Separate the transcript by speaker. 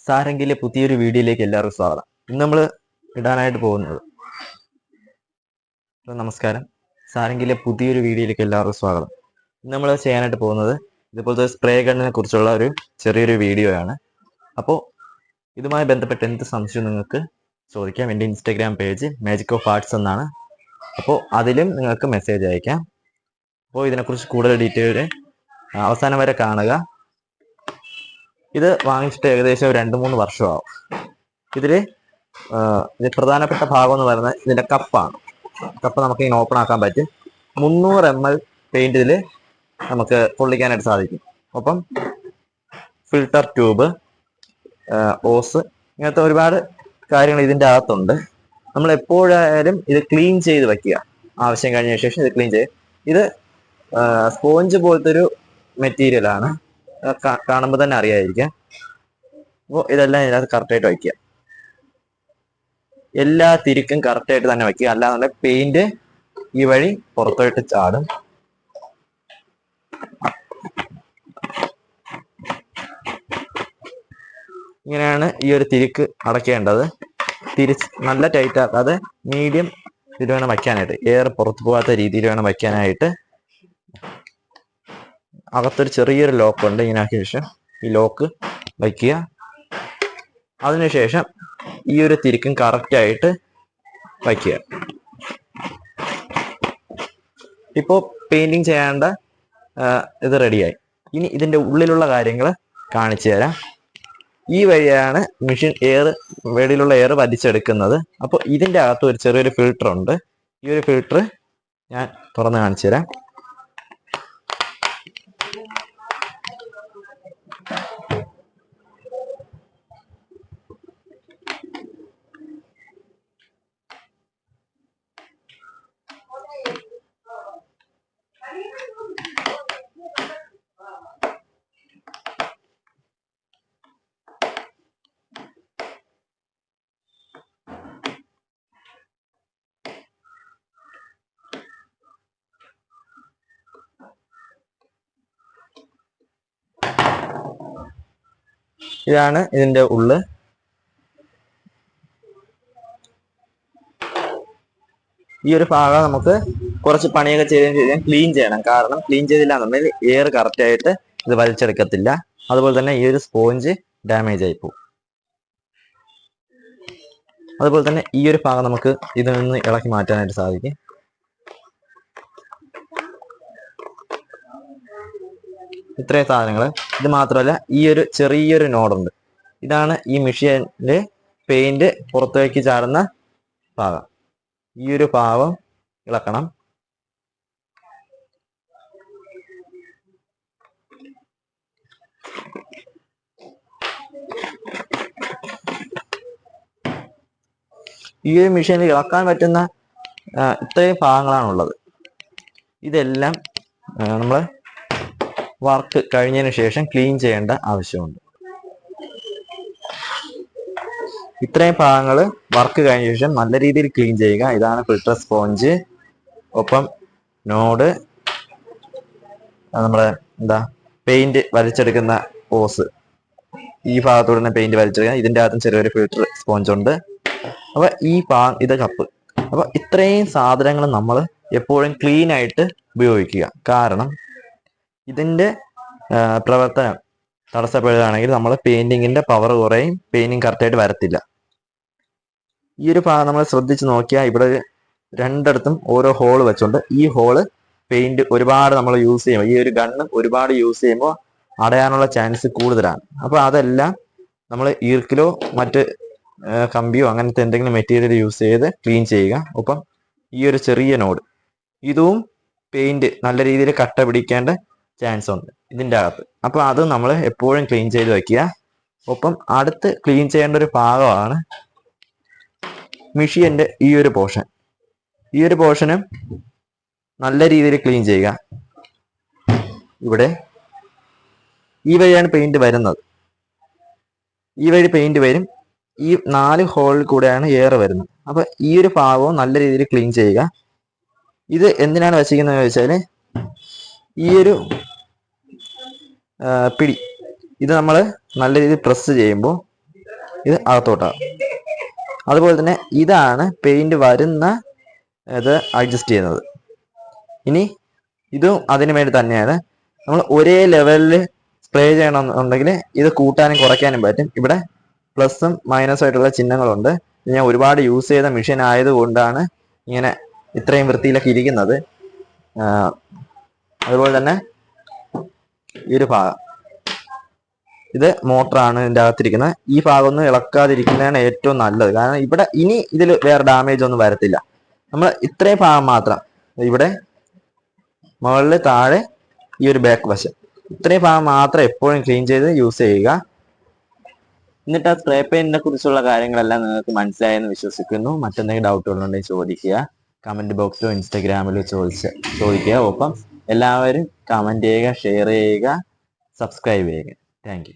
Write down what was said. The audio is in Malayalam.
Speaker 1: സാരംഗിലെ പുതിയൊരു വീഡിയോയിലേക്ക് എല്ലാവർക്കും സ്വാഗതം. ഇന്ന് നമ്മൾ ഇടാനായിട്ട് പോകുന്നത് നമസ്കാരം. സാരംഗിലെ പുതിയൊരു വീഡിയോയിലേക്ക് എല്ലാവർക്കും സ്വാഗതം. ഇന്ന് നമ്മൾ ചെയ്യാനായിട്ട് പോകുന്നത് ഇതുപോലത്തെ സ്പ്രേ ഗണ്ണിനെ കുറിച്ചുള്ള ഒരു ചെറിയൊരു വീഡിയോ ആണ്. അപ്പോൾ ഇതുമായി ബന്ധപ്പെട്ട് എന്ത് സംശയം നിങ്ങൾക്ക് ചോദിക്കാം. എൻ്റെ Instagram page magic of arts എന്നാണ്. അപ്പോൾ അതിലും നിങ്ങൾക്ക് മെസ്സേജ് അയക്കാം. അപ്പോൾ ഇതിനെക്കുറിച്ച് കൂടുതൽ ഡീറ്റെയിൽ അവസാനം വരെ കാണുക. ഇത് വാങ്ങിച്ചിട്ട് ഏകദേശം 2-3 വർഷമാവും. ഇതിൽ പ്രധാനപ്പെട്ട ഭാഗം എന്ന് പറയുന്നത് ഇതിൻ്റെ കപ്പാണ്. കപ്പ് നമുക്ക് ഇങ്ങനെ ഓപ്പൺ ആക്കാൻ പറ്റും. 300 ml പെയിന്റ് ഇതിൽ നമുക്ക് പൊള്ളിക്കാനായിട്ട് സാധിക്കും. ഒപ്പം ഫിൽട്ടർ ട്യൂബ്, ഓസ്, ഇങ്ങനത്തെ ഒരുപാട് കാര്യങ്ങൾ ഇതിൻ്റെ അകത്തുണ്ട്. നമ്മൾ എപ്പോഴായാലും ഇത് ക്ലീൻ ചെയ്ത് വയ്ക്കുക. ആവശ്യം കഴിഞ്ഞ ശേഷം ഇത് ക്ലീൻ ചെയ്ത്, ഇത് സ്പോഞ്ച് പോലത്തെ ഒരു മെറ്റീരിയലാണ്. കാണുമ്പോൾ തന്നെ അറിയാതിരിക്കാം. അപ്പോൾ ഇതെല്ലാം ഇതിനകത്ത് കറക്റ്റായിട്ട് വയ്ക്കുക. എല്ലാ തിരിക്കും കറക്റ്റായിട്ട് തന്നെ വയ്ക്കുക. അല്ലാന്നുണ്ടെങ്കിൽ പെയിന്റ് ഈ വഴി പുറത്തോട്ട് ചാടും. ഇങ്ങനെയാണ് ഈ ഒരു തിരിക്ക് അടയ്ക്കേണ്ടത്. നല്ല ടൈറ്റ് ആക്കാതെ മീഡിയം ഇത് വേണം വയ്ക്കാനായിട്ട്. എയർ പുറത്തു പോകാത്ത രീതിയിൽ വേണം വയ്ക്കാനായിട്ട്. അകത്തൊരു ചെറിയൊരു ലോക്ക് ഉണ്ട്. ഇങ്ങനെ ആക്കിയ ശേഷം ഈ ലോക്ക് വയ്ക്കുക. അതിനുശേഷം ഈ ഒരു തിരിക്കും കറക്റ്റായിട്ട് വയ്ക്കുക. ഇപ്പോൾ പെയിന്റിങ് ചെയ്യേണ്ട ഇത് റെഡിയായി. ഇനി ഇതിൻ്റെ ഉള്ളിലുള്ള കാര്യങ്ങൾ കാണിച്ചു തരാം. ഈ വഴിയാണ് മെഷീൻ വെളിയിലുള്ള എയർ വലിച്ചെടുക്കുന്നത്. അപ്പോൾ ഇതിൻ്റെ അകത്ത് ഒരു ചെറിയൊരു ഫിൽട്ടർ ഉണ്ട്. ഈ ഒരു ഫിൽട്ടർ ഞാൻ തുറന്ന് കാണിച്ചു തരാം. ഇതാണ് ഇതിൻ്റെ ഉള്ള്. ഈ ഒരു ഭാഗം നമുക്ക് കുറച്ച് പണിയൊക്കെ ചെയ്തതിന് ശേഷം ക്ലീൻ ചെയ്യണം. കാരണം ക്ലീൻ ചെയ്തില്ല എന്നുണ്ടെങ്കിൽ എയർ കറക്റ്റായിട്ട് ഇത് വലിച്ചെടുക്കത്തില്ല. അതുപോലെ തന്നെ ഈ ഒരു സ്പോഞ്ച് ഡാമേജ് ആയി പോകും. അതുപോലെ തന്നെ ഈ ഒരു ഭാഗം നമുക്ക് ഇതിൽ നിന്ന് ഇളക്കി മാറ്റാനായിട്ട് സാധിക്കും. ഇത്രയും സാധനങ്ങൾ. ഇത് മാത്രമല്ല, ഈ ഒരു ചെറിയൊരു നോഡുണ്ട്. ഇതാണ് ഈ മെഷീനിലെ പെയിന്റ് പുറത്തേക്ക് ചാടുന്ന ഭാഗം. ഈ ഒരു ഭാഗം ഇളക്കണം. ഈ ഒരു മെഷീനിൽ ഇളക്കാൻ പറ്റുന്ന ഇത്രയും ഭാഗങ്ങളാണുള്ളത്. ഇതെല്ലാം നമ്മൾ വർക്ക് കഴിഞ്ഞതിന് ശേഷം ക്ലീൻ ചെയ്യേണ്ട ആവശ്യമുണ്ട്. ഇത്രയും ഭാഗങ്ങൾ വർക്ക് കഴിഞ്ഞ ശേഷം നല്ല രീതിയിൽ ക്ലീൻ ചെയ്യുക. ഇതാണ് ഫിൽട്ടർ സ്പോഞ്ച്, ഒപ്പം നോഡ്, നമ്മളെ പെയിന്റ് വലിച്ചെടുക്കുന്ന ഓസ്, ഈ ഭാഗത്തൂടെ തന്നെ പെയിന്റ് വലിച്ചെടുക്കുക. ഇതിൻ്റെ അകത്തും ചെറിയൊരു ഫിൽട്ടർ സ്പോഞ്ച് ഉണ്ട്. അപ്പൊ ഇത് കപ്പ്. അപ്പൊ ഇത്രയും സാധനങ്ങൾ നമ്മൾ എപ്പോഴും ക്ലീൻ ആയിട്ട് ഉപയോഗിക്കുക. കാരണം ഇതിന്റെ പ്രവർത്തനം തടസ്സപ്പെടുകയാണെങ്കിൽ നമ്മൾ പെയിന്റിങ്ങിന്റെ പവർ കുറയും, പെയിന്റിങ് കറക്റ്റായിട്ട് വരത്തില്ല. ഈ ഒരു ഭാഗം നമ്മൾ ശ്രദ്ധിച്ച് നോക്കിയാൽ ഇവിടെ രണ്ടിടത്തും ഓരോ ഹോള് വെച്ചുണ്ട്. ഈ ഹോള് പെയിന്റ് ഒരുപാട് നമ്മൾ യൂസ് ചെയ്യുമ്പോൾ, ഈ ഒരു ഗണ്ണ് ഒരുപാട് യൂസ് ചെയ്യുമ്പോൾ അടയാനുള്ള ചാൻസ് കൂടുതലാണ്. അപ്പൊ അതെല്ലാം നമ്മൾ ഈർക്കിലോ മറ്റ് കമ്പിയോ അങ്ങനത്തെ എന്തെങ്കിലും മെറ്റീരിയൽ യൂസ് ചെയ്ത് ക്ലീൻ ചെയ്യുക. ഒപ്പം ഈ ഒരു ചെറിയ നോഡ്, ഇതും പെയിന്റ് നല്ല രീതിയിൽ കട്ട പിടിക്കേണ്ട ചാൻസ് ഉണ്ട് ഇതിൻ്റെ അകത്ത്. അപ്പൊ അത് നമ്മൾ എപ്പോഴും ക്ലീൻ ചെയ്ത് വെക്കുക. ഒപ്പം അടുത്ത് ക്ലീൻ ചെയ്യേണ്ട ഒരു ഭാഗമാണ് മെഷീന്റെ ഈ ഒരു പോർഷൻ. ഈ ഒരു പോർഷനും നല്ല രീതിയിൽ ക്ലീൻ ചെയ്യുക. ഇവിടെ ഈ വഴിയാണ് പെയിന്റ് വരുന്നത്. ഈ വഴി പെയിന്റ് വരും. ഈ 4 ഹോളിൽ കൂടെയാണ് എയർ വരുന്നത്. അപ്പൊ ഈ ഒരു ഭാഗവും നല്ല രീതിയിൽ ക്ലീൻ ചെയ്യുക. ഇത് എന്തിനാണ് വെച്ചിരിക്കുന്നത് വെച്ചാൽ, ഈ ഒരു പിടി ഇത് നമ്മൾ നല്ല രീതിയിൽ പ്രസ് ചെയ്യുമ്പോൾ ഇത് അകത്തോട്ടാണ്. അതുപോലെ തന്നെ ഇതാണ് പെയിന്റ് വരുന്ന ഇത് അഡ്ജസ്റ്റ് ചെയ്യുന്നത്. ഇനി ഇതും അതിനു വേണ്ടി തന്നെയാണ്. നമ്മൾ ഒരേ ലെവലിൽ സ്പ്രേ ചെയ്യണമെന്നുണ്ടെങ്കിൽ ഇത് കൂട്ടാനും കുറയ്ക്കാനും പറ്റും. ഇവിടെ പ്ലസും മൈനസും ആയിട്ടുള്ള ചിഹ്നങ്ങളുണ്ട്. ഞാൻ ഒരുപാട് യൂസ് ചെയ്ത മെഷീൻ ആയതുകൊണ്ടാണ് ഇങ്ങനെ ഇത്രയും വൃത്തിയിലൊക്കെ ഇരിക്കുന്നത്. അതുപോലെ തന്നെ ഈ ഒരു ഭാഗം, ഇത് മോട്ടറാണ് ഇതിൻ്റെ അകത്തിരിക്കുന്നത്. ഈ ഭാഗം ഒന്നും ഇളക്കാതിരിക്കുന്നതാണ് ഏറ്റവും നല്ലത്. കാരണം ഇവിടെ ഇനി ഇതിൽ വേറെ ഡാമേജ് ഒന്നും വരത്തില്ല. നമ്മൾ ഇത്രയും ഭാഗം മാത്രം, ഇവിടെ മുകളിൽ താഴെ ഈ ഒരു ബാക്ക് വശം, ഇത്രയും ഭാഗം മാത്രം എപ്പോഴും ക്ലീൻ ചെയ്ത് യൂസ് ചെയ്യുക. എന്നിട്ട് ആ സ്പ്രേ പെയിന്റിനെ കുറിച്ചുള്ള കാര്യങ്ങളെല്ലാം നിങ്ങൾക്ക് മനസ്സിലായെന്ന് വിശ്വസിക്കുന്നു. മറ്റെന്തെങ്കിലും ഡൗട്ടുകളുണ്ടെങ്കിൽ ചോദിക്കുക. കമന്റ് ബോക്സിലോ ഇൻസ്റ്റാഗ്രാമിലോ ചോദിക്കുക. ഒപ്പം എല്ലാവരും കമന്റ് ചെയ്യുക, ഷെയർ ചെയ്യുക, സബ്സ്ക്രൈബ് ചെയ്യുക. Thank you.